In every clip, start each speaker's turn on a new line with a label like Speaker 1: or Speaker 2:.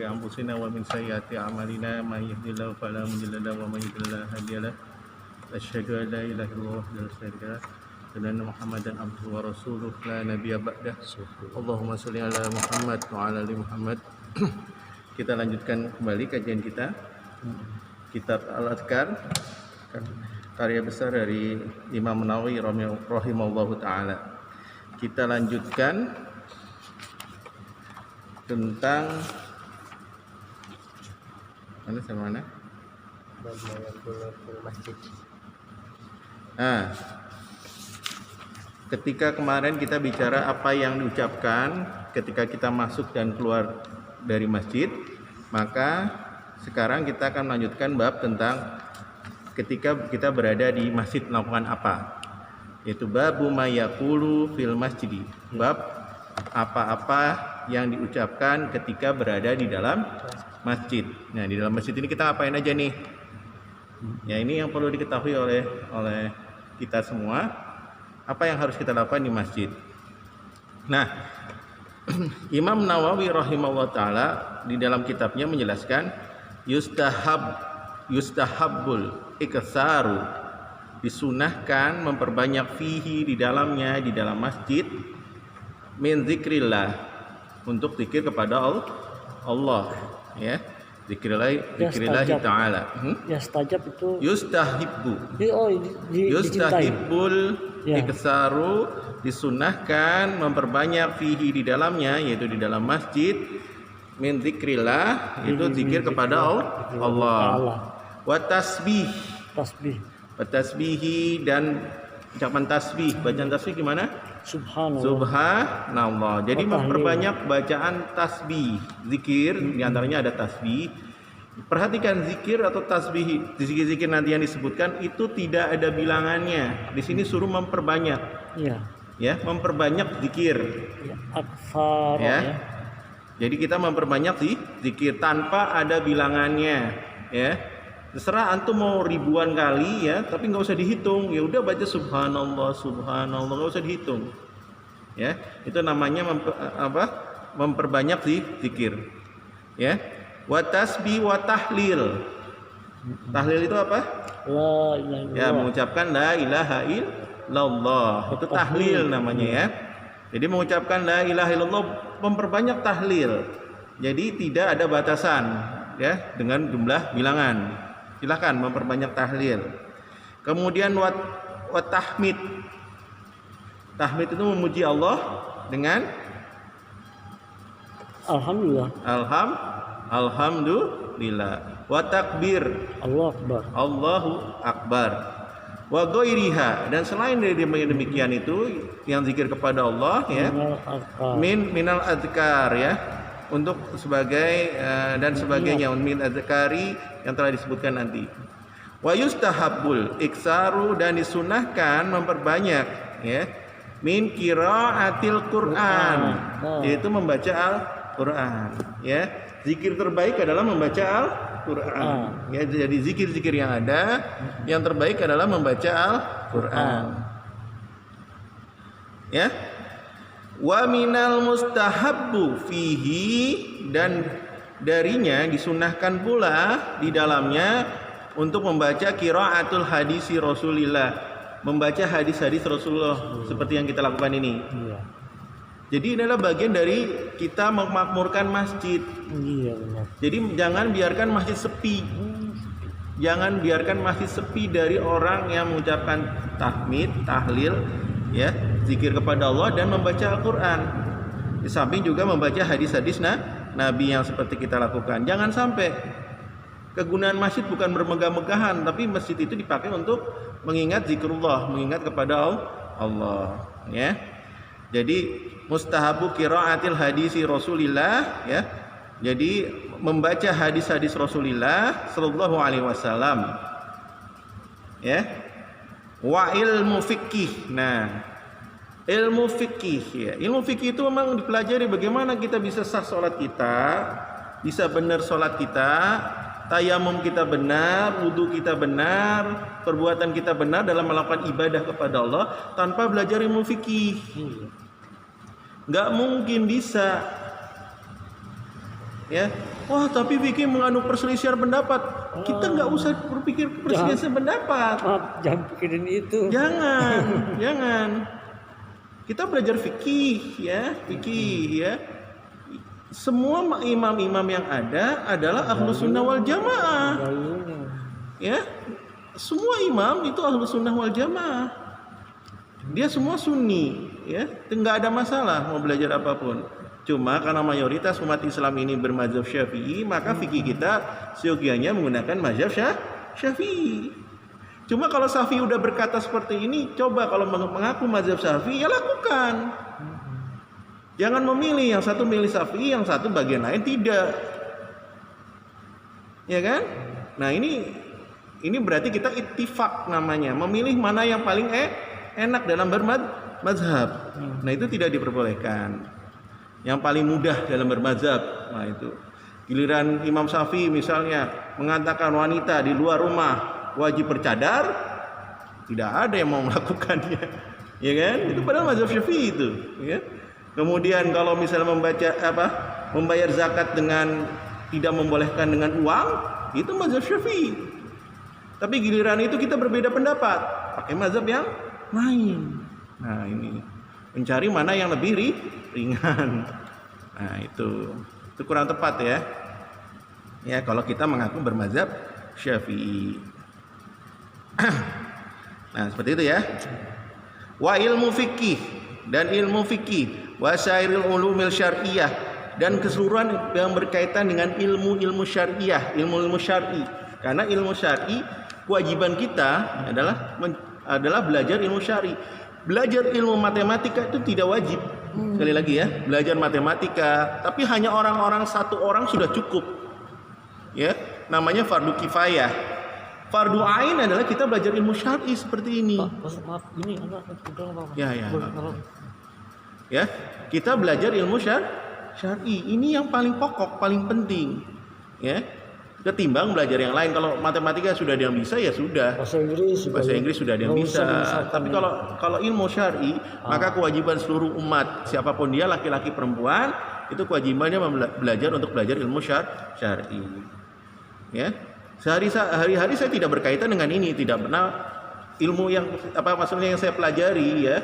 Speaker 1: أنفسنا ومن سيئات أعمالنا من يهده الله فلا مضل له ومن يضلل فلا هادي له أشهد أن لا إله إلا الله وحده لا شريك له dan Muhammadan abduhu wa rasuluh la nabiyya ba'dah. Allahumma sholli ala Muhammad wa ala ali Muhammad. Kita lanjutkan kembali kajian kita Kitab Al-Adhkar, karya besar dari Imam Nawawi rahimahullahu taala. Kita lanjutkan tentang mana?
Speaker 2: Masjid.
Speaker 1: Ketika kemarin kita bicara apa yang diucapkan ketika kita masuk dan keluar dari masjid, maka sekarang kita akan melanjutkan bab tentang ketika kita berada di masjid melakukan apa, yaitu babu mayaqulu fil masjid, bab apa-apa yang diucapkan ketika berada di dalam masjid. Nah, di dalam masjid ini kita ngapain aja nih? Ya, ini yang perlu diketahui oleh kita semua. Apa yang harus kita lakukan di masjid? Nah, Imam Nawawi rahimahullah taala di dalam kitabnya menjelaskan yustahabbul iksaru, disunahkan memperbanyak fihi di dalamnya, di dalam masjid, min zikrillah, untuk zikir kepada Allah, ya. Zikrillahi ta'ala.
Speaker 2: Yastajab itu
Speaker 1: yustahibbu.
Speaker 2: Dicintai.
Speaker 1: Yustahibbul iksaru, disunahkan memperbanyak fihi di dalamnya, yaitu di dalam masjid, min zikrillah, itu zikir kepada Allah. Wa tasbih. Wa tasbihi, dan ucapan tasbih. Bacaan tasbih gimana? Subhanallah. Jadi memperbanyak bacaan tasbih, zikir, diantaranya ada tasbih. Perhatikan zikir atau tasbih, zikir nanti yang disebutkan itu tidak ada bilangannya. Di sini suruh memperbanyak. Ya, memperbanyak zikir.
Speaker 2: Akfar.
Speaker 1: Ya. Jadi kita memperbanyak zikir tanpa ada bilangannya. Ya. Terserah antum mau ribuan kali ya, tapi nggak usah dihitung. Ya udah baca subhanallah, nggak usah dihitung. Ya, itu namanya memperbanyak zikir. Ya. Wa tasbih wa tahlil. Tahlil itu apa?
Speaker 2: La ilaha illallah.
Speaker 1: Ya, mengucapkan la ilaha illallah. Itu tahlil namanya ya. Jadi mengucapkan la ilaha illallah, memperbanyak tahlil. Jadi tidak ada batasan ya dengan jumlah bilangan. Silakan memperbanyak tahlil. Kemudian wa tahmid. Tahmid itu memuji Allah dengan
Speaker 2: alhamdulillah.
Speaker 1: Alhamdulillah. Wa takbir. Allahu akbar. Wa ghairiha, dan selain dari demikian itu yang zikir kepada Allah ya. Minal adhkar ya. Untuk sebagai dan sebagainya, min adzkari yang telah disebutkan nanti. Wa yustahabbul iksaru, dan disunahkan memperbanyak ya min qiraatil Quran, yaitu membaca Al-Quran ya. Zikir terbaik adalah membaca Al-Quran ya. Jadi zikir-zikir yang ada, yang terbaik adalah membaca Al-Quran ya. Wa minal mustahabbu fihi, dan darinya disunahkan pula di dalamnya untuk membaca qiraatul hadisi Rasulillah, membaca hadis-hadis Rasulullah seperti yang kita lakukan ini. Jadi ini adalah bagian dari kita memakmurkan masjid. Jadi jangan biarkan masjid sepi. Jangan biarkan masjid sepi dari orang yang mengucapkan tahmid, tahlil ya, zikir kepada Allah dan membaca Al-Quran. Di samping juga membaca hadis-hadis Nabi yang seperti kita lakukan. Jangan sampai kegunaan masjid bukan bermegah-megahan, tapi masjid itu dipakai untuk mengingat zikrullah, mengingat kepada Allah ya. Jadi mustahabu qiraatil hadisi Rasulillah ya. Jadi membaca hadis-hadis Rasulillah sallallahu alaihi wasallam ya. Wa ilmu fikih. Nah, ilmu fikih ya. Ilmu fikih itu memang dipelajari bagaimana kita bisa sah sholat kita, bisa benar sholat kita, tayamum kita benar, wudu kita benar, perbuatan kita benar dalam melakukan ibadah kepada Allah tanpa belajar ilmu fikih. Nggak mungkin bisa. Ya, Wah, tapi fikih mengandung perselisihan pendapat. Kita nggak usah berpikir perselisihan pendapat.
Speaker 2: Maaf, jangan pikirin itu.
Speaker 1: Jangan. Kita belajar fikih ya. Semua imam-imam yang ada adalah Ahlus Sunnah wal Jamaah. Ya. Semua imam itu Ahlus Sunnah wal Jamaah. Dia semua sunni, ya. Enggak ada masalah mau belajar apapun. Cuma karena mayoritas umat Islam ini bermadzhab Syafi'i, maka fikih kita seyogianya menggunakan mazhab Syafi'i. Cuma kalau Syafi'i udah berkata seperti ini, coba kalau mengaku mazhab Syafi'i, ya lakukan. Jangan memilih, yang satu milih Syafi'i, yang satu bagian lain tidak. Ya kan? Nah, ini berarti kita ittifaq namanya, memilih mana yang paling enak dalam bermadzhab. Nah, itu tidak diperbolehkan. Yang paling mudah dalam bermadzhab, nah itu. Giliran Imam Syafi'i misalnya mengatakan wanita di luar rumah wajib bercadar, tidak ada yang mau melakukannya, ya kan? Itu padahal mazhab Syafi'i itu, ya. Kemudian kalau misalnya membayar zakat dengan tidak membolehkan dengan uang, itu mazhab Syafi'i. Tapi giliran itu kita berbeda pendapat, pakai mazhab yang lain. Nah, ini mencari mana yang lebih ringan. Nah, itu kurang tepat ya. Ya, kalau kita mengaku bermazhab Syafi'i. Nah, seperti itu ya. Wa ilmu fikih dan ilmu fikih, wa syairil ulumil syar'iyah, dan keseluruhan yang berkaitan dengan ilmu-ilmu syariah, ilmu-ilmu syar'i. Karena ilmu syar'i kewajiban kita adalah belajar ilmu syar'i. Belajar ilmu matematika itu tidak wajib. Sekali lagi ya, belajar matematika, tapi hanya satu orang sudah cukup. Ya, namanya fardu kifayah. Fardu ain adalah kita belajar ilmu syar'i seperti ini.
Speaker 2: Maaf, ini anak Pak.
Speaker 1: Ya. Ya, kita belajar ilmu syar'i. Ini yang paling pokok, paling penting. Ya. Ketimbang belajar yang lain. Kalau matematika sudah ada yang bisa, ya sudah. Bahasa Inggris sudah ada yang bisa. Tapi kalau ilmu syar'i, maka kewajiban seluruh umat, siapapun dia, laki-laki perempuan, itu kewajibannya belajar untuk belajar ilmu syar'i. Ya. Hari-hari saya tidak berkaitan dengan ini, tidak pernah ilmu yang maksudnya yang saya pelajari ya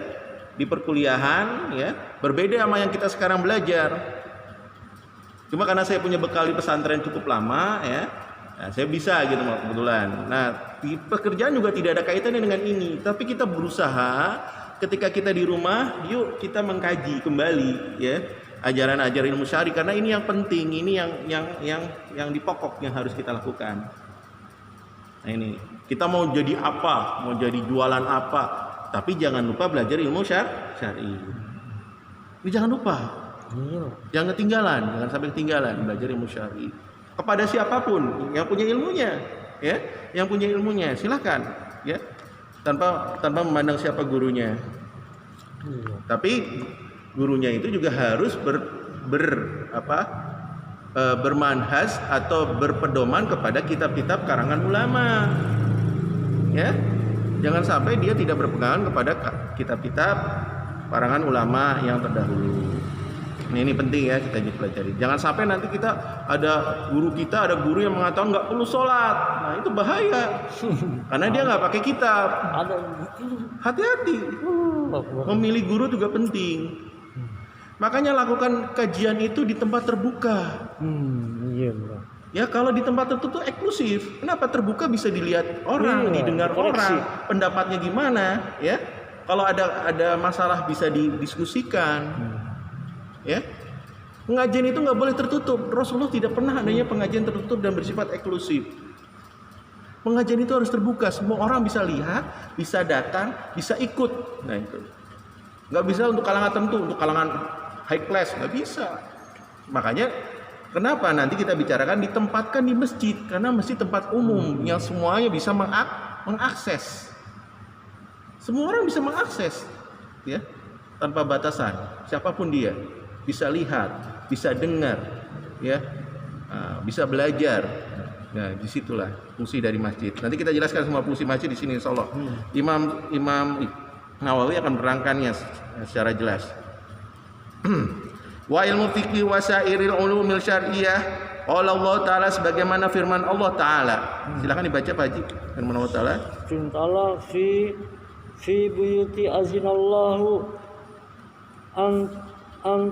Speaker 1: di perkuliahan ya, berbeda sama yang kita sekarang belajar. Cuma karena saya punya bekal di pesantren cukup lama ya, nah, saya bisa gitu kebetulan. Nah, di pekerjaan juga tidak ada kaitannya dengan ini, tapi kita berusaha ketika kita di rumah, yuk kita mengkaji kembali ya ajaran-ajaran ilmu syar'i, karena ini yang penting, ini yang di pokok yang harus kita lakukan. Nah, ini kita mau jadi apa, mau jadi jualan apa, tapi jangan lupa belajar ilmu syar'i. Ini jangan lupa. Jangan ketinggalan, jangan sampai ketinggalan belajar ilmu syar'i. Kepada siapapun yang punya ilmunya, ya, yang punya ilmunya, silakan, ya, tanpa memandang siapa gurunya. Tapi gurunya itu juga harus bermanhaj atau berpedoman kepada kitab-kitab karangan ulama, ya. Jangan sampai dia tidak berpegangan kepada kitab-kitab karangan ulama yang terdahulu. Ini penting ya kita pelajari. Jangan sampai nanti ada guru yang mengatakan nggak perlu sholat. Nah, itu bahaya. Karena dia nggak pakai kitab. Hati-hati. Memilih guru juga penting. Makanya lakukan kajian itu di tempat terbuka. Ya, kalau di tempat tertutup eksklusif. Kenapa terbuka bisa dilihat orang, didengar orang, pendapatnya gimana, ya? Kalau ada masalah bisa didiskusikan. Ya, pengajian itu nggak boleh tertutup. Rasulullah tidak pernah adanya pengajian tertutup dan bersifat eksklusif. Pengajian itu harus terbuka, semua orang bisa lihat, bisa datang, bisa ikut. Nah, itu nggak bisa untuk kalangan tertentu, untuk kalangan high class nggak bisa. Makanya kenapa nanti kita bicarakan ditempatkan di masjid, karena masjid tempat umum yang semuanya bisa mengakses. Semua orang bisa mengakses, ya, tanpa batasan, siapapun dia. Bisa lihat, bisa dengar, ya, bisa belajar. Nah, disitulah fungsi dari masjid. Nanti kita jelaskan semua fungsi masjid di sini, insyaallah. Imam Nawawi akan menerangkannya secara jelas. Wa ilmu fikih wa syairil ulumil syar'iyah, qala Allah taala sebagaimana firman Allah taala. Silakan dibaca Pak Haji firman Allah taala.
Speaker 2: Ta'ala fi buyuti azinallahu an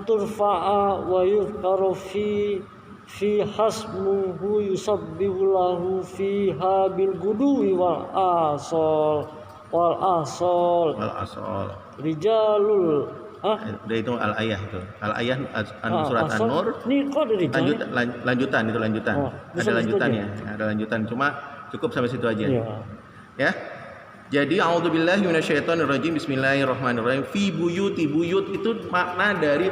Speaker 2: turfa'a wa yuzkaru fi hasmuhu yusabbihu lahu fiha bil guduwi wal asal rijalul
Speaker 1: Udah itu al-ayah itu. Al-ayah surat An-Nur.
Speaker 2: Ini kok dari
Speaker 1: Lanjutan itu lanjutan. Ada lanjutannya. Ada lanjutan cuma cukup sampai situ aja. Ya. Jadi a'udzubillahi minasyaitonirrajim. Bismillahirrahmanirrahim. Fi buyuti, buyut itu makna dari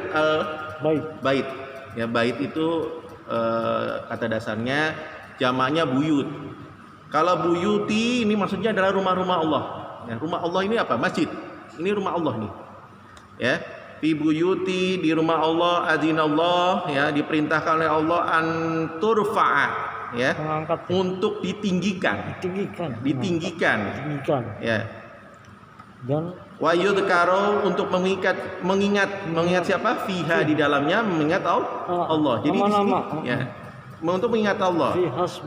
Speaker 1: bait. Ya, bait itu kata dasarnya jamaknya buyut. Kalau buyuti ini maksudnya adalah rumah-rumah Allah. Ya, rumah Allah ini apa? Masjid. Ini rumah Allah nih. Ya, fi buyuti di rumah Allah adzinallah ya diperintahkan oleh Allah an turfa'a ya untuk ditinggikan ya dan wa yudhkaru untuk mengingat siapa fiha di dalamnya mengingat Allah jadi di sini ya untuk mengingat Allah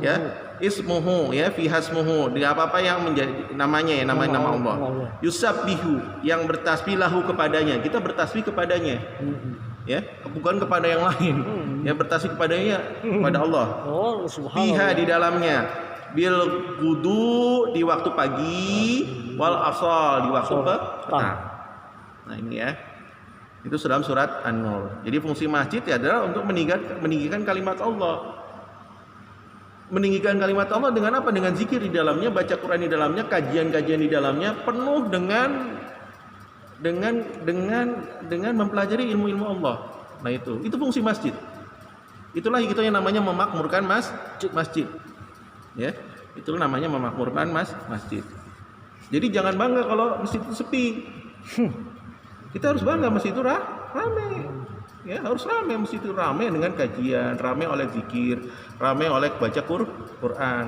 Speaker 1: ya ismuhu ya fi hasmuhu di apa-apa yang menjadi namanya ya nama Allah yusabbihu yang bertasbihlahu kepadanya kita bertasbih kepadanya ya bukan kepada yang lain ya bertasbih kepadanya kepada Allah fiha di dalamnya bil wudu di waktu pagi wal asal di waktu petang. Nah ini ya itu dalam surat An-Nur. Jadi fungsi masjid ya adalah untuk meninggikan kalimat Allah. Meninggikan kalimat Allah dengan apa? Dengan zikir di dalamnya, baca Quran di dalamnya, kajian-kajian di dalamnya, penuh dengan mempelajari ilmu-ilmu Allah. Nah itu fungsi masjid. Itulah itu yang namanya memakmurkan masjid. Ya, itu namanya memakmurkan masjid. Jadi jangan bangga kalau masjid itu sepi. Kita harus bangga masjid itu ramai. Ya, harus ramai masjid itu ramai dengan kajian, ramai oleh zikir, ramai oleh baca Quran.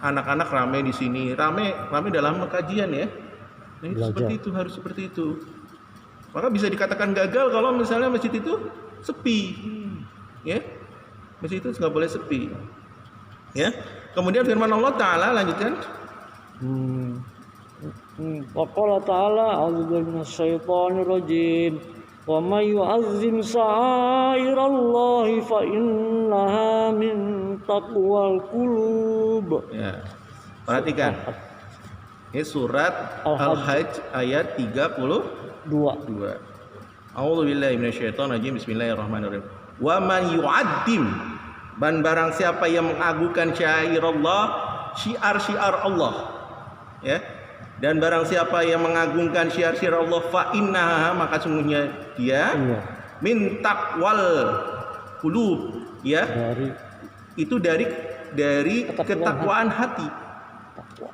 Speaker 1: Anak-anak ramai di sini, ramai dalam kajian ya. Nah, itu seperti itu, harus seperti itu. Maka bisa dikatakan gagal kalau misalnya masjid itu sepi. Ya. Masjid itu nggak boleh sepi. Ya. Kemudian firman Allah taala lanjutkan.
Speaker 2: Wa qala ta'ala a'udzu minasyaitonir rajim. Wa may yu'azzim sa'airallahi fa innaha min taqwal qulub.
Speaker 1: Ya. Perhatikan. Ini surat Al-Hajj ayat 32. A'udzu billahi minasyaitonir rajim. Bismillahirrahmanirrahim. Wa man yu'addim dan barang siapa yang mengagungkan syairallah, syiar-syiar Allah. Ya. Dan barang siapa yang mengagungkan syiar-syiar Allah fa innaha maka sungguhnya dia min taqwal qulub ya dari ketakwaan hati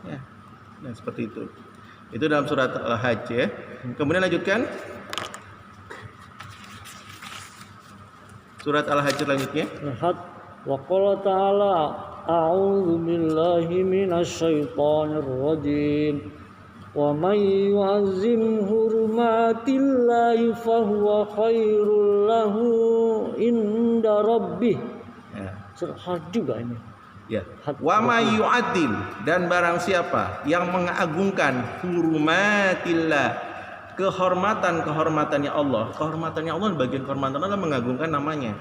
Speaker 1: ya. Nah, seperti itu dalam surat Al-Hajj ya. Kemudian lanjutkan surat Al-Hajj selanjutnya.
Speaker 2: Wa qala ta'ala a'udzu billahi minasyaitonir rajim. Wa may yu'azzim hurmatillahi fahuwa khairul lahu inda rabbih. Ya. Surah juga ini.
Speaker 1: Ya. Wa may yu'azzim dan barang siapa yang mengagungkan hurmatillah kehormatannya Allah. Kehormatannya Allah bagian kehormatan Allah mengagungkan namanya.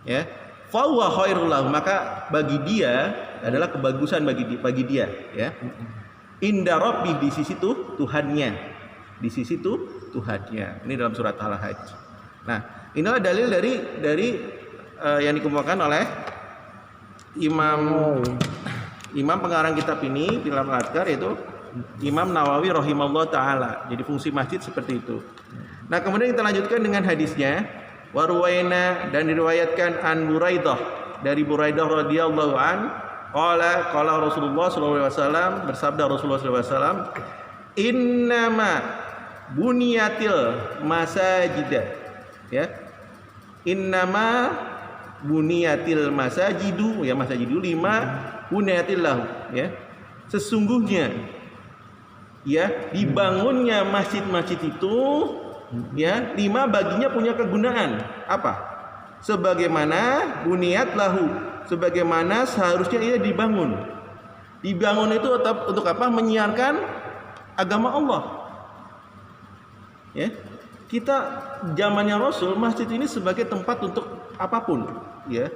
Speaker 1: Ya. Fahuwa khairul lahu maka bagi dia adalah kebagusan bagi dia ya. Inda Rabbi di sisi Tuhannya. Ini dalam surat Al-Hajj. Nah, inilah dalil dari yang dikemukakan oleh Imam pengarang kitab ini di dalam Al-Adhkar yaitu Imam Nawawi rahimahullah taala. Jadi fungsi masjid seperti itu. Nah, kemudian kita lanjutkan dengan hadisnya. Waruwaina dan diriwayatkan an Buraidah dari Buraidah radhiyallahu an Qala Rasulullah sallallahu alaihi wasallam bersabda Rasulullah sallallahu alaihi wasallam innama buniyatil masajid ya innama buniyatil masajidu ya masajidu 5 buniyatil lahu ya sesungguhnya ya dibangunnya masjid-masjid itu ya 5 baginya punya kegunaan apa sebagaimana buniyat lahu sebagaimana seharusnya ia dibangun. Dibangun itu untuk apa? Menyiarkan agama Allah. Ya. Kita zamannya Rasul, masjid ini sebagai tempat untuk apapun, ya.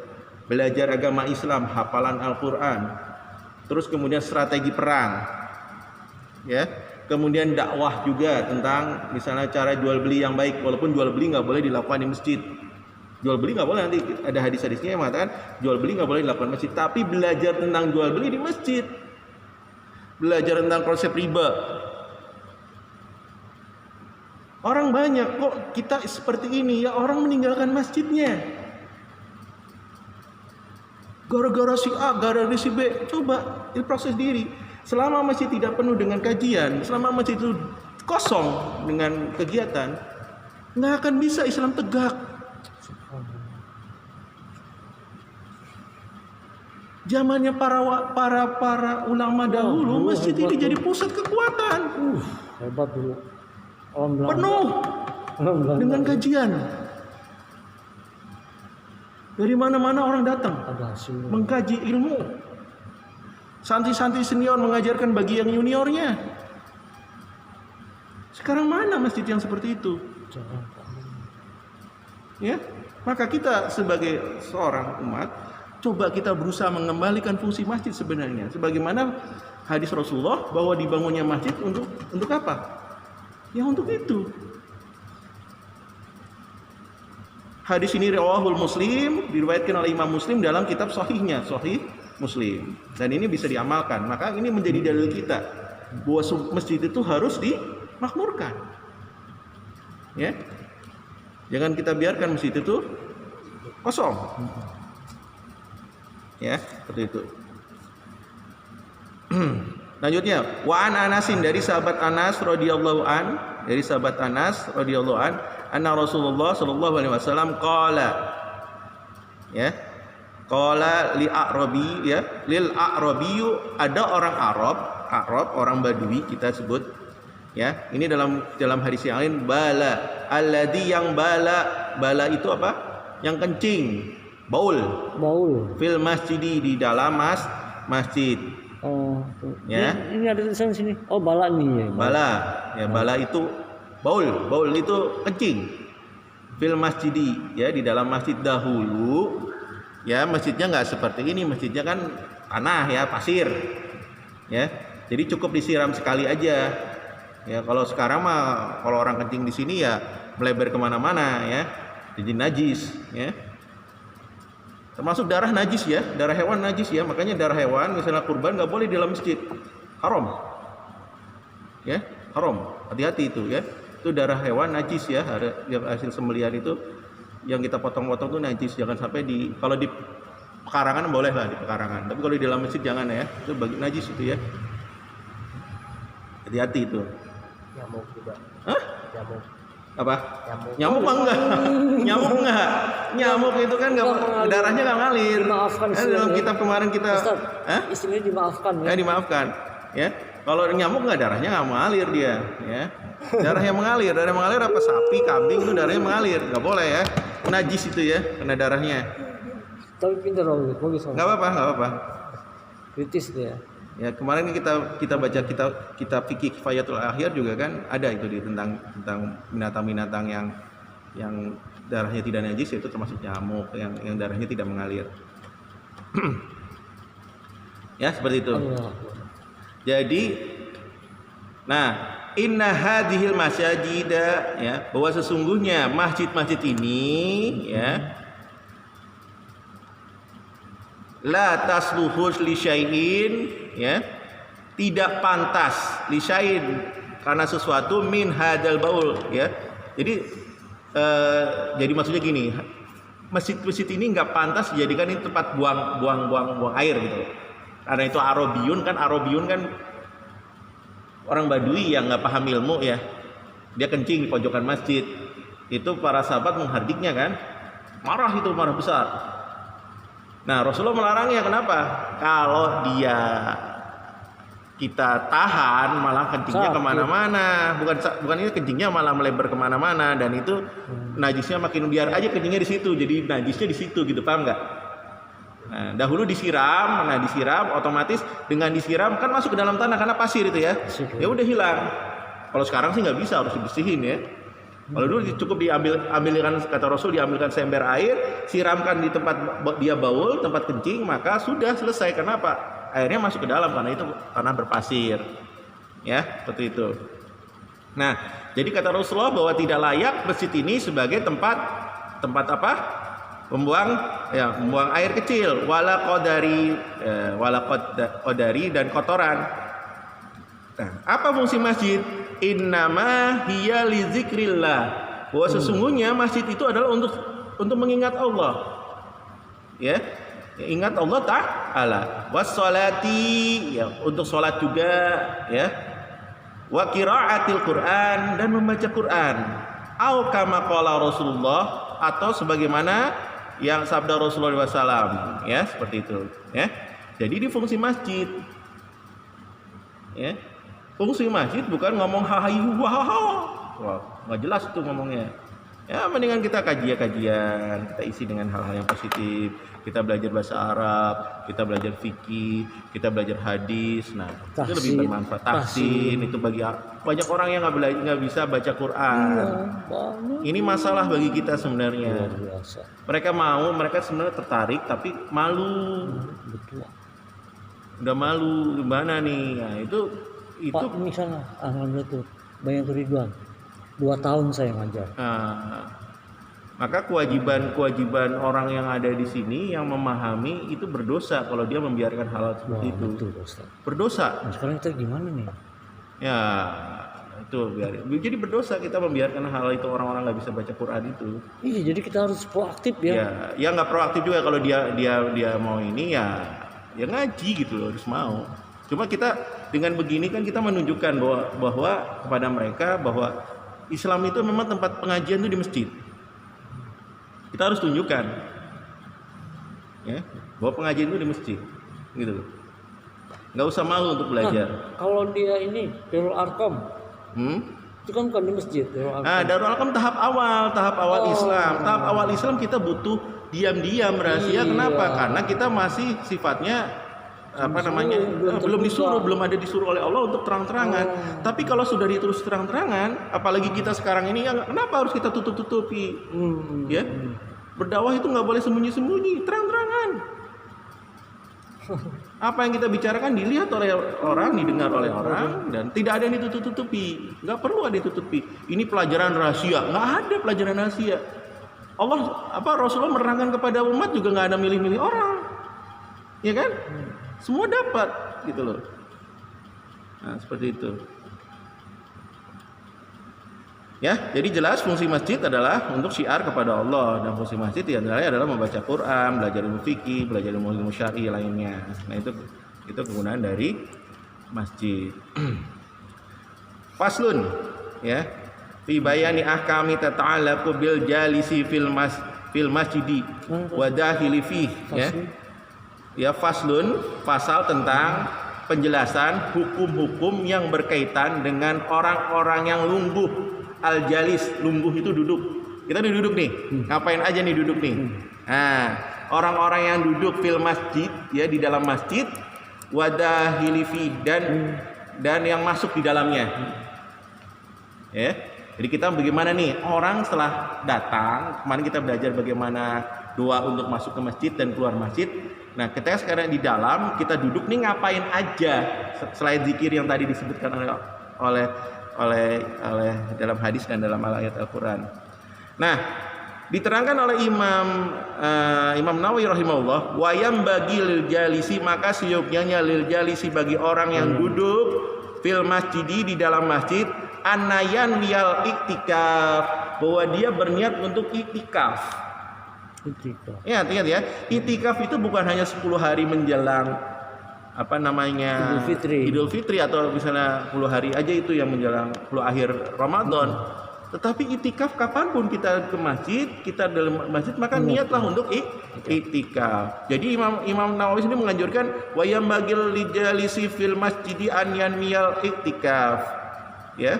Speaker 1: Belajar agama Islam, hafalan Al-Qur'an. Terus kemudian strategi perang. Ya. Kemudian dakwah juga tentang misalnya cara jual beli yang baik, walaupun jual beli nggak boleh dilakukan di masjid. Jual beli nggak boleh, nanti ada hadis-hadisnya yang mengatakan jual beli nggak boleh dilakukan di masjid. Tapi belajar tentang jual beli di masjid, belajar tentang konsep riba. Orang banyak kok kita seperti ini ya, orang meninggalkan masjidnya. Gara-gara si A, gara-gara si B. Coba proses diri. Selama masjid tidak penuh dengan kajian, selama masjid itu kosong dengan kegiatan, nggak akan bisa Islam tegak. Zamannya para ulama dahulu, masjid ini jadi pusat kekuatan.
Speaker 2: Hebat dulu.
Speaker 1: Penuh dengan kajian. Dari mana-mana orang datang mengkaji ilmu. Santri-santri senior mengajarkan bagi yang juniornya. Sekarang mana masjid yang seperti itu? Ya, maka kita sebagai seorang umat, coba kita berusaha mengembalikan fungsi masjid sebenarnya. Sebagaimana hadis Rasulullah bahwa dibangunnya masjid untuk apa? Ya untuk itu. Hadis ini riwayahul Muslim, diriwayatkan oleh Imam Muslim dalam kitab sahihnya, Sahih Muslim. Dan ini bisa diamalkan. Maka ini menjadi dalil kita bahwa masjid itu harus dimakmurkan. Ya. Jangan kita biarkan masjid itu kosong. Ya, seperti itu. Lanjutnya, wa an Anasin, dari sahabat Anas radhiyallahu an, anna Rasulullah sallallahu alaihi wasallam qala, ya, qala li a'rabi, ya, lil a'rabiyyu, ada orang Arab, orang Badui kita sebut, ya. Ini dalam hadis yang lain, bala alladhi, yang bala itu apa? Yang kencing, baul fil masjidi, di dalam masjid.
Speaker 2: Oh,
Speaker 1: ya.
Speaker 2: Ini ada tulisan sini. Oh, bala nih ya.
Speaker 1: Bala itu baul itu kencing. Fil masjidi, ya, di dalam masjid dahulu. Ya, masjidnya nggak seperti ini, masjidnya kan tanah, ya, pasir. Ya. Jadi cukup disiram sekali aja. Ya, kalau sekarang mah kalau orang kencing di sini ya melebar kemana-mana, ya. Jadi najis, ya. Termasuk darah najis, ya, darah hewan najis, ya. Makanya darah hewan misalnya kurban nggak boleh di dalam masjid, haram, ya, haram. Hati-hati itu, ya. Itu darah hewan najis, ya. Hasil sembelihan itu yang kita potong-potong itu najis. Jangan sampai kalau di pekarangan boleh lah, di pekarangan. Tapi kalau di dalam masjid jangan, ya. Itu bagi najis itu, ya. Hati-hati itu.
Speaker 2: Nyamuk juga.
Speaker 1: Hah?
Speaker 2: Nyamuk.
Speaker 1: Apa? Nyamuk mah enggak. Nyamuk itu kan darahnya nggak ngalir.
Speaker 2: Dimaafkan
Speaker 1: dalam kitab kemarin kita,
Speaker 2: istilahnya dimaafkan, ya.
Speaker 1: Dimaafkan, ya. Kalau nyamuk nggak, darahnya nggak mengalir dia, ya. Darah yang mengalir apa? Sapi, kambing itu darahnya mengalir, nggak boleh, ya. Najis itu, ya, kena darahnya.
Speaker 2: Tapi pintar loh, bagus.
Speaker 1: Nggak apa-apa.
Speaker 2: Kritis dia.
Speaker 1: Ya, kemarin kita baca kitab fikih Kifayatul Akhir juga kan ada itu tentang binatang-binatang yang darahnya tidak najis, itu termasuk nyamuk yang darahnya tidak mengalir. Ya, seperti itu. Jadi, nah, inna hadhil masajida, ya, bahwa sesungguhnya masjid-masjid ini, ya, la tasluhu li syai'in, ya, tidak pantas li syai'in, karena sesuatu min hadal baul, ya. Jadi maksudnya gini, masjid-masjid ini nggak pantas dijadikan ini tempat buang air gitu. Karena itu Arabiyun kan orang Badui yang nggak paham ilmu, ya. Dia kencing di pojokan masjid. Itu para sahabat menghardiknya kan. Marah besar. Nah, Rasulullah melarangnya. Kenapa? Kalau kita tahan, malah kencingnya kemana-mana. Bukan ini, kencingnya malah melebar kemana-mana, dan itu najisnya makin, biar aja kencingnya di situ, jadi najisnya di situ, gitu, paham nggak? Nah, dahulu disiram, disiram otomatis dengan disiram kan masuk ke dalam tanah karena pasir itu ya. Ya udah hilang. Kalau sekarang sih nggak bisa, harus dibersihin ya. Kalau dulu cukup ambilkan kata Rasul, diambilkan seember air, siramkan di tempat dia baul, tempat kencing, maka sudah selesai. Kenapa? Airnya masuk ke dalam karena itu tanah berpasir. Ya, seperti itu. Nah, jadi kata Rasulullah bahwa tidak layak masjid ini sebagai tempat apa? Membuang air kecil, wala qadari dan kotoran. Nah, apa fungsi masjid? Innama hiya li dzikrillah. Bahwa sesungguhnya masjid itu adalah untuk mengingat Allah. Ya. Ingat Allah Ta'ala. Wassalati, ya, untuk salat juga, ya. Wa qiraatil Quran, dan membaca Quran. Au kama qala Rasulullah, atau sebagaimana yang sabda Rasulullah SAW, ya, seperti itu, ya. Jadi di fungsi masjid, ya, fungsi masjid bukan ngomong hahayu wah, nggak jelas tuh ngomongnya. Ya, mendingan kita kajian, kita isi dengan hal-hal yang positif. Kita belajar bahasa Arab, kita belajar fikih, kita belajar hadis. Nah, itu lebih bermanfaat. Tahsin itu bagi banyak orang yang nggak bisa baca Quran. Ini masalah bagi kita sebenarnya. Mereka sebenarnya tertarik tapi malu.
Speaker 2: Betul.
Speaker 1: Udah malu gimana nih? Nah, itu
Speaker 2: Pak, misalnya alhamdulillah tuh banyak Ridwan. 2 tahun saya ngajar.
Speaker 1: Maka kewajiban orang yang ada di sini yang memahami itu berdosa kalau dia membiarkan hal seperti itu.
Speaker 2: Betul, Ustaz.
Speaker 1: Berdosa.
Speaker 2: Nah, sekarang kita gimana nih?
Speaker 1: Ya, itu jadi berdosa kita membiarkan hal itu, orang-orang nggak bisa baca Quran itu.
Speaker 2: Iya, jadi kita harus proaktif ya.
Speaker 1: Ya nggak proaktif juga kalau dia mau ini ya ngaji gitu loh, harus mau. Cuma kita dengan begini kan kita menunjukkan bahwa kepada mereka bahwa Islam itu memang tempat pengajian itu di masjid. Kita harus tunjukkan, ya, bahwa pengajian itu di masjid, gitu loh. Nggak usah malu untuk belajar.
Speaker 2: Kalau dia ini Darul Arqam, itu kan bukan di masjid.
Speaker 1: Darul Arqam tahap awal Islam. Tahap awal Islam kita butuh diam-diam rahasia. Iya. Kenapa? Karena kita masih sifatnya belum disuruh, belum ada disuruh oleh Allah untuk terang-terangan. Tapi kalau sudah ditulis terang-terangan, apalagi kita sekarang ini, kenapa harus kita tutup-tutupi? Ya, berdakwah itu nggak boleh sembunyi-sembunyi, terang-terangan. Apa yang kita bicarakan dilihat oleh orang, didengar oleh orang, dan tidak ada yang ditutup-tutupi. Nggak perlu ada ditutupi. Ini pelajaran rahasia, nggak ada pelajaran rahasia. Rasulullah menerangkan kepada umat juga nggak ada milih-milih orang, ya kan? Semua dapat, gitu loh. Nah, seperti itu. Ya, jadi jelas fungsi masjid adalah untuk syiar kepada Allah, dan fungsi masjid adalah membaca Quran, belajar ilmu fikih, belajar ilmu syar'i lainnya. Nah, itu kegunaan dari masjid. Faslun, ya. Fi bayani ahkami tata'allaqu bil jalisi fil masjidi wa dahili fi, ya. Ya, faslun, pasal tentang penjelasan hukum-hukum yang berkaitan dengan orang-orang yang lungguh. Al-jalis, lungguh itu duduk. Kita duduk nih, ngapain aja nih duduk nih? Nah, orang-orang yang duduk fil masjid, ya, di dalam masjid, wadahilifi, dan yang masuk di dalamnya. Ya, jadi kita bagaimana nih? Orang setelah datang, kemarin kita belajar bagaimana doa untuk masuk ke masjid dan keluar masjid. Nah, kita sekarang di dalam, kita duduk nih ngapain aja selain zikir yang tadi disebutkan oleh dalam hadis dan dalam ayat Al-Qur'an. Nah, diterangkan oleh Imam Nawawi rahimahullah, wayam bagi lil jalisi, maka seyogyanya lil jalisi bagi orang yang duduk fil masjidi, di dalam masjid, anayan wiyal iktikaf, bahwa dia berniat untuk iktikaf. Ya, ingat ya, itikaf itu bukan hanya 10 hari menjelang Idul Fitri atau misalnya 10 hari aja itu yang menjelang 10 akhir Ramadan. Tetapi itikaf kapanpun kita ke masjid, kita dalam masjid, maka niatlah untuk itikaf. Jadi Imam Nawawi sini menganjurkan wayam bagil lijalisi fil masjidi an yanmiyal iktikaf. Ya.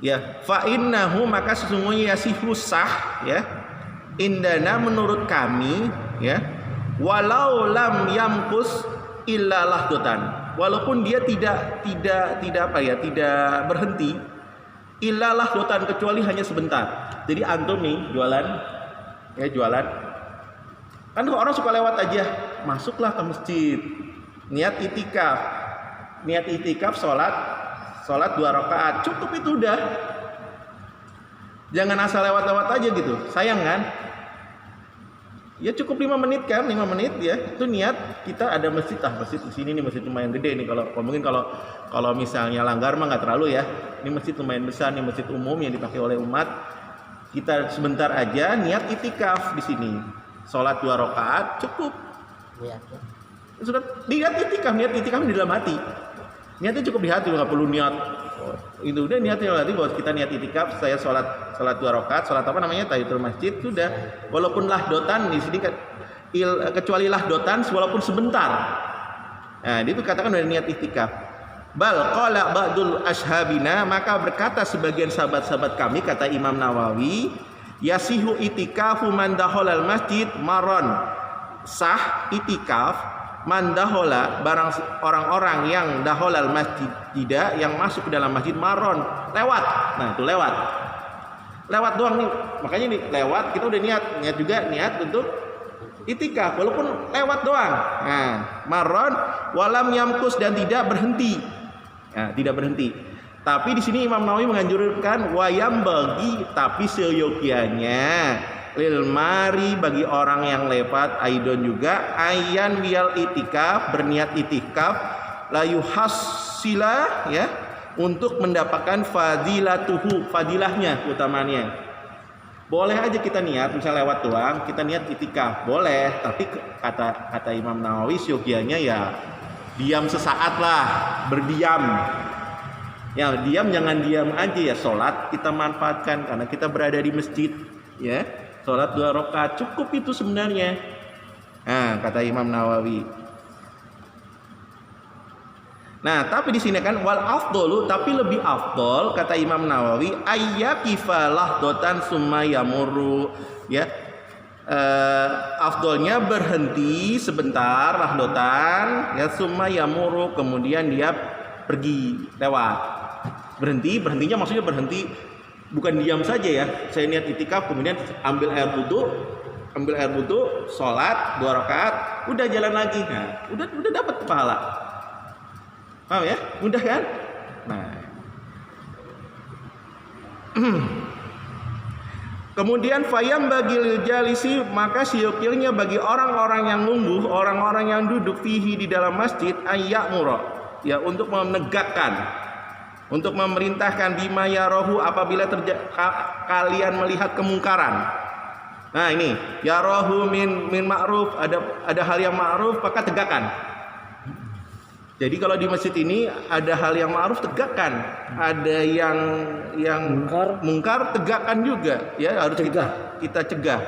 Speaker 1: Ya, fa innahu, maka sesungguhnya yasihu sah, ya. Indana, menurut kami, ya, walau lam yamkus illa lahdotan, walaupun dia tidak berhenti illa lahdotan, kecuali hanya sebentar. Jadi antum nih jualan kan orang suka lewat aja, masuklah ke masjid, niat itikaf sholat 2 rakaat, cukup itu udah. Jangan asal lewat-lewat aja gitu, sayang kan? Ya cukup 5 menit kan, 5 menit ya. Itu niat kita ada masjid, masjid di sini nih, masjid lumayan gede nih. Kalau misalnya langgar mah nggak terlalu ya. Ini masjid lumayan besar, nih masjid umum yang dipakai oleh umat. Kita sebentar aja niat itikaf di sini. Sholat 2 rakaat cukup. Sudah niat itikaf di dalam hati. Niatnya cukup di hati, nggak perlu niat. Itu udah niatnya berarti bahwa kita niat itikaf, saya sholat 2 rakaat, sholat apa namanya, tahiyatul masjid, sudah. Walaupun lahdotan di sini kecuali lahdotan walaupun sebentar. Nah, itu katakan dari niat itikaf. Bal qala ba'dul ashabina, maka berkata sebagian sahabat-sahabat kami, kata Imam Nawawi, yasihu itikafu man dakhalal masjid maron. Sah itikaf mandahola, barang orang-orang yang daholal masjid, tidak yang masuk ke dalam masjid, maron, lewat. Nah itu lewat doang nih, makanya nih lewat kita udah niat juga niat untuk itikaf walaupun lewat doang. Nah maron walam yamkus, dan tidak berhenti. Nah, tidak berhenti. Tapi di sini Imam Nawawi menganjurkan wayam bagi, tapi seyogianya lil mari, bagi orang yang lewat, aidon juga ayan wial itikaf, berniat itikaf, layu hasila ya, untuk mendapatkan fadilahnya, utamanya. Boleh aja kita niat, misalnya lewat doang, kita niat itikaf, boleh. Tapi kata Imam Nawawi syogianya ya diam sesaat lah, berdiam. Ya diam, jangan diam aja ya, sholat kita manfaatkan karena kita berada di masjid ya. Sholat 2 rakaat cukup itu sebenarnya. Nah, kata Imam Nawawi. Nah, tapi di sini kan wal afdolu, tapi lebih afdol kata Imam Nawawi ayyakifa lahdotan summa yamurru ya. Afdolnya berhenti sebentar lahdotan ya, summa yamurru, kemudian dia pergi lewat. Berhentinya maksudnya berhenti bukan diam saja ya. Saya niat itikaf kemudian ambil air wudu, sholat 2 rakaat, udah jalan lagi. Nah, udah dapat pahala. Paham ya? Mudah kan? Nah. Kemudian fayam bagi jalisi, maka siokilnya bagi orang-orang yang lungguh, orang-orang yang duduk fihi di dalam masjid, ayyamura ya, untuk menegakkan, untuk memerintahkan bima yarahu, apabila kalian melihat kemungkaran. Nah ini yarahu min ma'ruf, ada hal yang ma'ruf maka tegakkan. Jadi kalau di masjid ini ada hal yang ma'ruf tegakkan, ada yang mungkar tegakkan juga ya, harus kita cegah.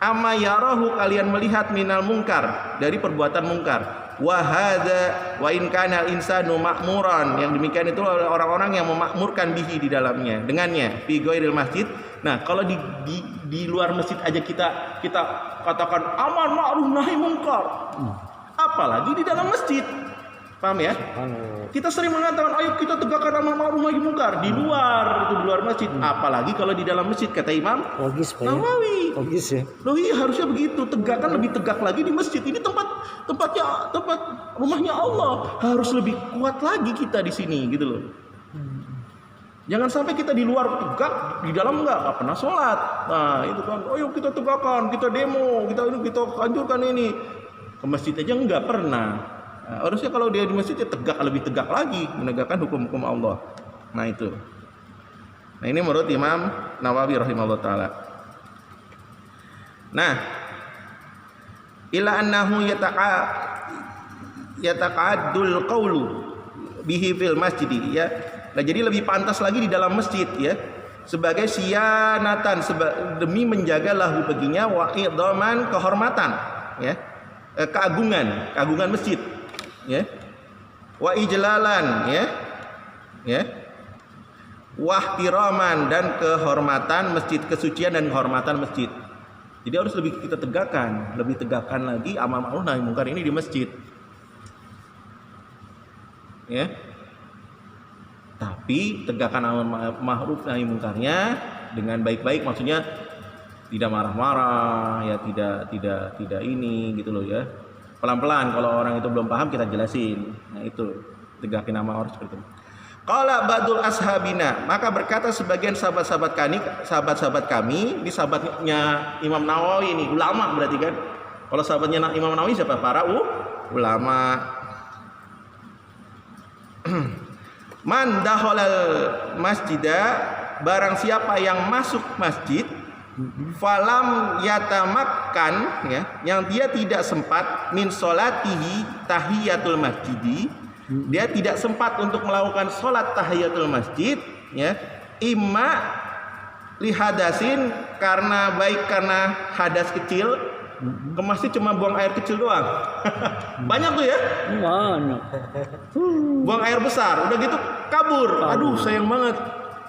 Speaker 1: Ama yarahu, kalian melihat minal mungkar, dari perbuatan mungkar. Wahada wa in kana al-insanu ma'muran, yang demikian itu orang-orang yang memakmurkan bihi, di dalamnya, dengannya, fi ghairil masjid. Nah, kalau di luar masjid aja kita katakan amar ma'ruf nahi munkar, apalagi di dalam masjid. Paham ya? Kita sering mengatakan ayo kita tegakkan amar ma'ruf nahi munkar di luar masjid, apalagi kalau di dalam masjid, kata Imam Nawawi. Logis ya. Loh iya, harusnya begitu, tegakkan lebih tegak lagi di masjid. Ini tempat rumahnya Allah, harus lebih kuat lagi kita di sini gitu loh. Jangan sampai kita di luar tegak, di dalam enggak pernah sholat. Nah itu kan, ayo kita tegakkan, kita demo, kita anjurkan ini. Ke masjid aja enggak pernah. Nah, harusnya kalau dia di masjid ya lebih tegak lagi menegakkan hukum-hukum Allah. Nah itu. Nah ini menurut Imam Nawawi rahimahullah taala. Nah, ila annahu yataqaddul qawlu bihi fil masjid ya. Nah, jadi lebih pantas lagi di dalam masjid ya, sebagai sianatan, demi menjaga lahu baginya, wa idhaman, kehormatan ya, keagungan masjid ya, wa ijlalan ya, wahtiraman, dan kehormatan masjid, kesucian dan kehormatan masjid. Jadi harus lebih kita tegakkan, lebih tegakkan lagi amar ma'ruf nahi mungkar ini di masjid. Ya. Tapi tegakkan amar ma'ruf nahi mungkarnya dengan baik-baik, maksudnya tidak marah-marah, ya tidak ini gitu loh ya. Pelan-pelan, kalau orang itu belum paham kita jelasin. Nah itu tegakin amar ma'ruf seperti itu. Qala ba'dul ashabina, maka berkata sebagian sahabat-sahabat kami, ini sahabatnya Imam Nawawi ini, ulama berarti kan. Kalau sahabatnya Imam Nawawi siapa? Para ulama. Man dakhalal masjida, barang siapa yang masuk masjid, falam yatamakkan, ya, yang dia tidak sempat min solatihi tahiyatul masjidi, dia tidak sempat untuk melakukan sholat tahiyatul masjid, ya, imma lihadasin, karena hadas kecil, ke masjid cuma buang air kecil doang. Banyak tuh ya,
Speaker 2: Banyak.
Speaker 1: buang air besar, udah gitu kabur. Aduh sayang banget,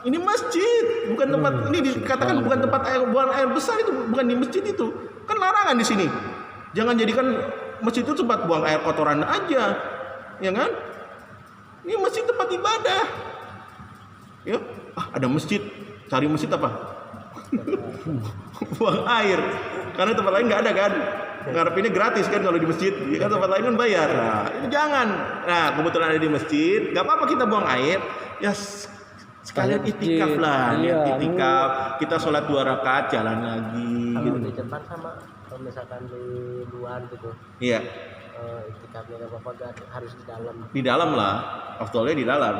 Speaker 1: ini masjid bukan tempat, ini dikatakan bukan tempat buang air besar, itu bukan di masjid, itu kan larangan di sini. Jangan jadikan masjid itu tempat buang air kotoran aja, ya kan? Ini masjid tempat ibadah. Ya, ada masjid, cari masjid apa? Buang air. Karena tempat lain nggak ada kan. Ngarepinnya gratis kan kalau di masjid. Ya kan, tempat lain kan bayar. Nah, ini jangan. Nah, kebetulan ada di masjid, nggak apa-apa kita buang air. Ya sekalian itikaf lah.
Speaker 2: Iya.
Speaker 1: Itikaf, kita sholat 2 rakaat, jalan lagi.
Speaker 3: Kalau
Speaker 1: Gitu.
Speaker 3: di depan sama, kalau misalkan di luar gitu,
Speaker 1: Iya.
Speaker 3: itikafnya nggak apa-apa, harus di dalam.
Speaker 1: Di dalam lah, afdolnya di dalam.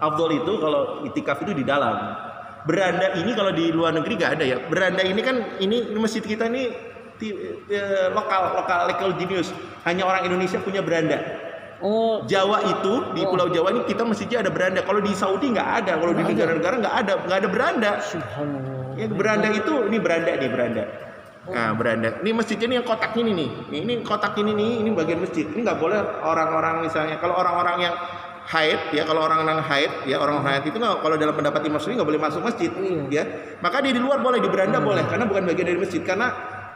Speaker 1: Afdol itu kalau itikaf itu di dalam. Beranda ini kalau di luar negeri nggak ada ya. Beranda ini kan ini masjid kita ini lokal genius. Hanya orang Indonesia punya beranda.
Speaker 2: Oh,
Speaker 1: Jawa itu di Pulau Jawa ini kita masjidnya ada beranda. Kalau di Saudi nggak ada. Kalau di negara-negara nggak ada beranda.
Speaker 2: subhanallah.
Speaker 1: Ya, beranda itu ini beranda. Nah, beranda. Ini masjidnya ini yang kotak ini nih. Ini kotak ini bagian masjid. Ini nggak boleh orang-orang misalnya. Kalau orang-orang yang haid ya, kalau orang-orang haid ya, orang haid itu nggak, kalau dalam pendapat Imam Syafi'i nggak boleh masuk masjid, ya. Maka dia di luar boleh, di beranda boleh, karena bukan bagian dari masjid. Karena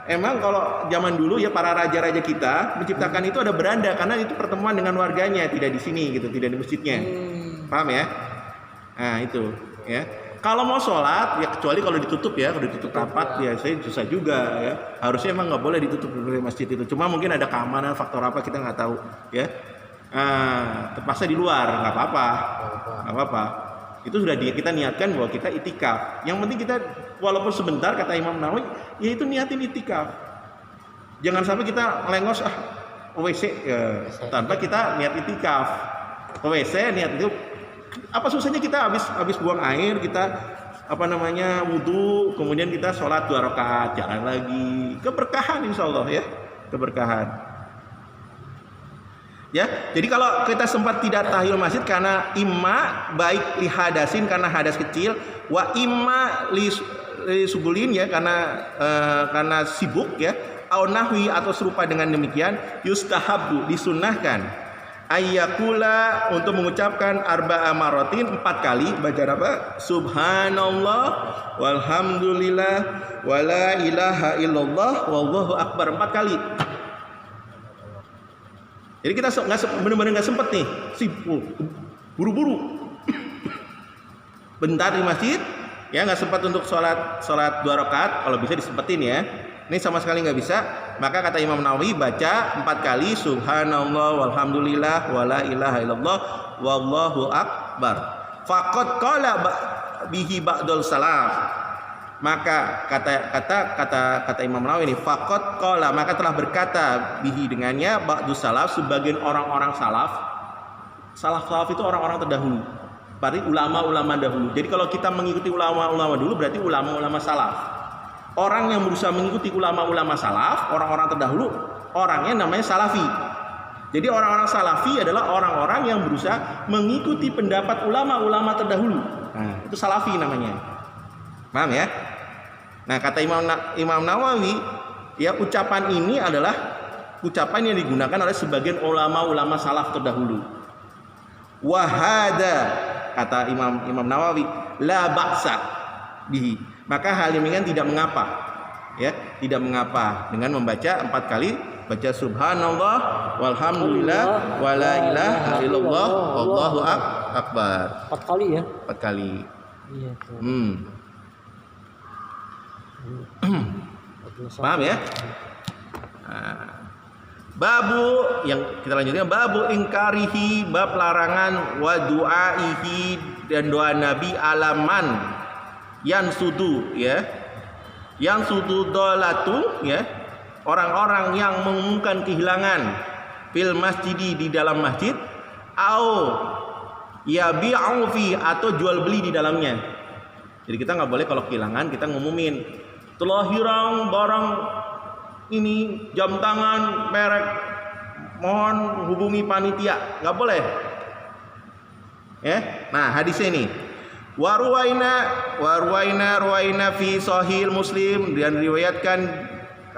Speaker 1: emang kalau zaman dulu ya para raja-raja kita menciptakan itu ada beranda, karena itu pertemuan dengan warganya, tidak di sini gitu, tidak di masjidnya. Paham ya? Nah itu ya. Kalau mau sholat ya, kecuali kalau ditutup ya, kalau ditutup rapat ya saya susah juga ya. Harusnya emang nggak boleh ditutup dari masjid itu. Cuma mungkin ada keamanan, faktor apa kita nggak tahu ya. Terpaksa di luar nggak apa-apa. Itu sudah kita niatkan bahwa kita itikaf. Yang penting kita walaupun sebentar, kata Imam Nawawi, ya itu niatin itikaf. Jangan sampai kita lengos WC ya, tanpa kita niat itikaf. WC niat itu apa susahnya, kita habis buang air, kita wudu, kemudian kita sholat 2 rakaat, jalan lagi, keberkahan insyaallah ya, keberkahan. Ya, jadi kalau kita sempat tidak tahiyul masjid karena imma baik lihadasin, karena hadas kecil, wa imma li subulin ya, karena sibuk ya, au nahwi atau serupa dengan demikian, yustahabu disunahkan ayyakula untuk mengucapkan arba'a maratin 4 kali, baca apa? Subhanallah walhamdulillah wala ilaha illallah wallahu akbar 4 kali. Jadi kita benar-benar nggak sempet nih, sibuk, buru-buru, bentar di masjid, ya nggak sempat untuk sholat 2 rakaat, kalau bisa disempetin ya. Ini sama sekali nggak bisa, maka kata Imam Nawawi baca 4 kali Subhanallah walhamdulillah wala ilaha illallah wallahu akbar. Faqad qala bihi ba'dul salaf. Maka kata Imam Nawawi ini, faqad qala, maka telah berkata bihi dengannya ba'du salaf, sebagian orang-orang salaf itu orang-orang terdahulu, berarti ulama-ulama dahulu. Jadi kalau kita mengikuti ulama-ulama dulu berarti ulama-ulama salaf. Orang yang berusaha mengikuti ulama-ulama salaf, orang-orang terdahulu, orangnya namanya salafi. Jadi orang-orang salafi adalah orang-orang yang berusaha mengikuti pendapat ulama-ulama terdahulu. Nah, itu salafi namanya. Paham ya? Nah, kata Imam Nawawi, ya ucapan ini adalah ucapan yang digunakan oleh sebagian ulama-ulama salaf terdahulu. Wahada, kata Imam Nawawi, la ba'sa bihi. Maka hal demikian tidak mengapa. ya, tidak mengapa dengan membaca 4 kali, baca subhanallah walhamdulillah wala ilaha illallah wallahu akbar.
Speaker 2: 4 kali ya.
Speaker 1: 4 kali.
Speaker 2: Iya.
Speaker 1: Paham ya? Nah, babu yang kita lanjutkan, babu ingkarihi, bab larangan, wa du'aihi, dan doa Nabi alaman yang sudu, ya, yang sudu dolatu, ya, orang-orang yang mengumumkan kehilangan fil masjidi, di dalam masjid, au yabi'u fi, atau jual beli di dalamnya. Jadi kita nggak boleh kalau kehilangan kita ngumumin telah hilang barang ini, jam tangan merek, mohon hubungi panitia, nggak boleh. Ya, nah hadisnya ini, ruwaina fi sahih Muslim, dan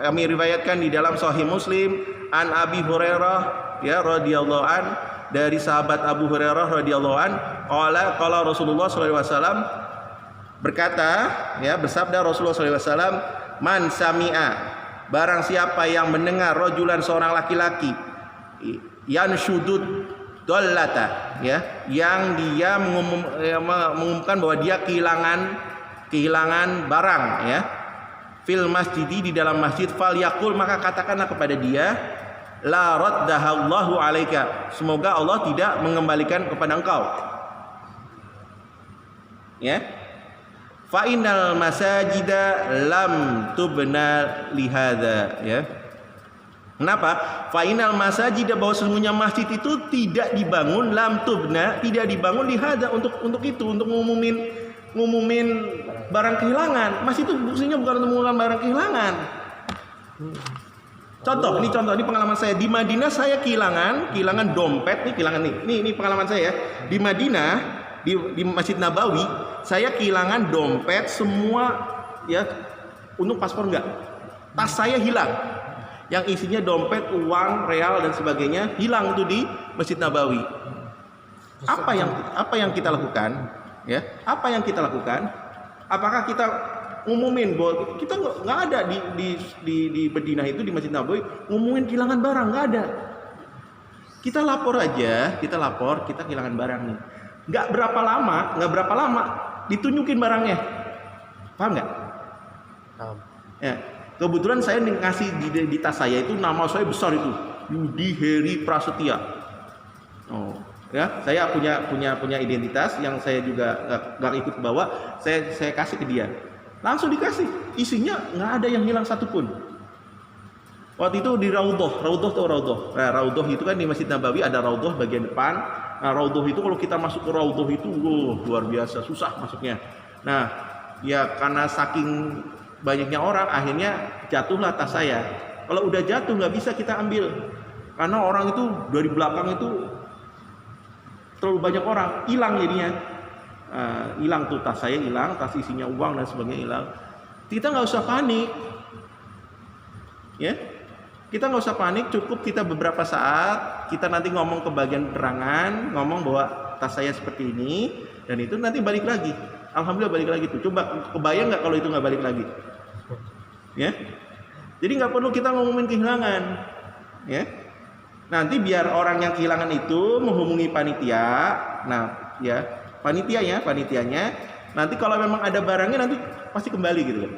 Speaker 1: kami riwayatkan di dalam sahih Muslim, an Abi Hurairah, ya, radhiyallahu an, dari sahabat Abu Hurairah radhiyallahu an, qala Rasulullah sallallahu alaihi wasallam, berkata, ya, bersabda Rasulullah sallallahu alaihi wasallam, man sami'a, barang siapa yang mendengar rojulan, seorang laki-laki, yang syudud dollata, ya, yang dia mengumumkan bahwa dia kehilangan barang, ya, fil masjidi, di dalam masjid, fal yakul, maka katakanlah kepada dia, la raddahallahu alaika, semoga Allah tidak mengembalikan kepada engkau, ya. Fa innal masajida lam tubna lihada, ya. Kenapa? Fa innal masajida, bahwa sesungguhnya masjid itu tidak dibangun, lam tubna, tidak dibangun lihada, untuk itu, untuk ngumumin barang kehilangan. Masjid itu fungsinya bukan untuk mengumumkan barang kehilangan. Contoh, ini pengalaman saya di Madinah, saya kehilangan dompet, ini pengalaman saya, di Madinah, di Masjid Nabawi, saya kehilangan dompet semua, ya, untuk paspor enggak. Tas saya hilang, yang isinya dompet, uang, real dan sebagainya, hilang itu di Masjid Nabawi. Apa yang kita lakukan? Ya, apa yang kita lakukan? Apakah kita ngumumin bahwa kita nggak ada di Madinah itu, di Masjid Nabawi, ngumumin kehilangan barang? Nggak ada. Kita lapor aja, kita kehilangan barang nih. Nggak berapa lama ditunjukin barangnya. Paham nggak?
Speaker 3: Paham.
Speaker 1: Ya, kebetulan saya ngasih di tas saya itu, nama saya besar itu, Yudi Heri Prasetya. Oh, ya, saya punya identitas yang saya juga nggak ikut bawa, saya kasih ke dia, langsung dikasih, isinya nggak ada yang hilang satupun. Waktu itu di Raudhoh tuh Raudhoh. Nah, Raudhoh itu kan di Masjid Nabawi ada Raudhoh bagian depan. Nah, Raudhoh itu kalau kita masuk ke Raudhoh itu luar biasa susah masuknya. Nah, ya karena saking banyaknya orang, akhirnya jatuhlah tas saya. Kalau udah jatuh nggak bisa kita ambil, karena orang itu dari belakang itu terlalu banyak orang, hilang jadinya. Hilang tuh tas saya, hilang, tas isinya uang dan sebagainya hilang. Kita nggak usah panik, ya. Kita nggak usah panik, cukup kita beberapa saat, kita nanti ngomong ke bagian penerangan, ngomong bahwa tas saya seperti ini, dan itu nanti balik lagi. Alhamdulillah balik lagi tuh. Coba kebayang nggak kalau itu nggak balik lagi? Ya, jadi nggak perlu kita ngomongin kehilangan, ya. Nanti biar orang yang kehilangan itu menghubungi panitia. Nah, ya, panitianya. Nanti kalau memang ada barangnya nanti pasti kembali gitu kan.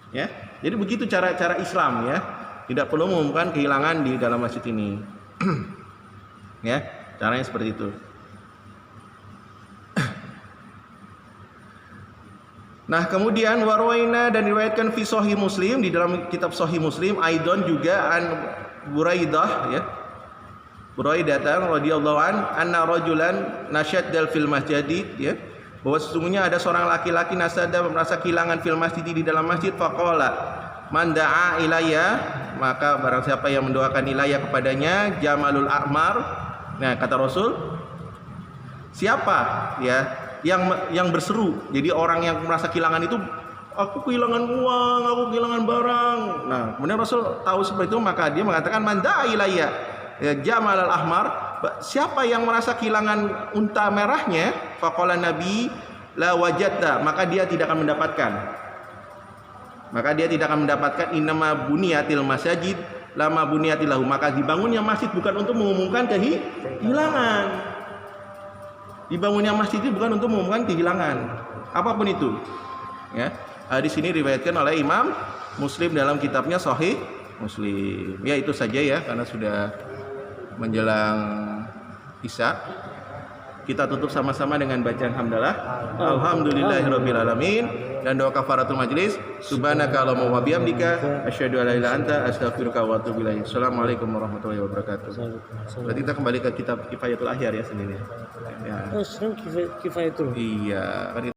Speaker 1: Ya. Jadi begitu cara Islam, ya. Tidak perlu mengumumkan kehilangan di dalam masjid ini. Ya, caranya seperti itu. Nah, kemudian warwaina, dan diriwayatkan fi sahih Muslim, di dalam kitab sahih Muslim, aidon juga an Buraidah, ya. Buraidah radhiyallahu anna rajulan nasyadal fil masjid, ya. Bahwa sesungguhnya ada seorang laki-laki nasada, merasa kehilangan fil masjid, di dalam masjid, faqala man da'a ilayya, maka barang siapa yang mendoakan ilayya kepadanya, jamalul a'mar. Nah, kata Rasul, siapa, ya, yang berseru. Jadi orang yang merasa kehilangan itu, aku kehilangan uang, aku kehilangan barang. Nah, kemudian Rasul tahu seperti itu, maka dia mengatakan man da'a ilayya, ya, jamalul ahmar. Siapa yang merasa kehilangan unta merahnya, faqala Nabi la wajadta, maka dia tidak akan mendapatkan. maka dia tidak akan mendapatkan innama buniyatil masajid lama buniyatilahu, maka dibangunnya masjid bukan untuk mengumumkan kehilangan. Dibangunnya masjid itu bukan untuk mengumumkan kehilangan apapun itu. Ya, di sini diriwayatkan oleh Imam Muslim dalam kitabnya Sahih Muslim. Ya itu saja ya, karena sudah menjelang Isya. Kita tutup sama-sama dengan bacaan hamdalah. Alhamdulillahirabbil alamin dan doa kafaratul majlis. Subhanaka Allahumma wa bihamdika asyhadu an la ilaha illa anta astaghfiruka wa atubu ilaik. Assalamualaikum warahmatullahi wabarakatuh. Berarti kita kembali ke kitab Kifayatul Ahyar ya sendiri. Ya.
Speaker 2: Oh, sekarang kifayatul.
Speaker 1: Iya, kan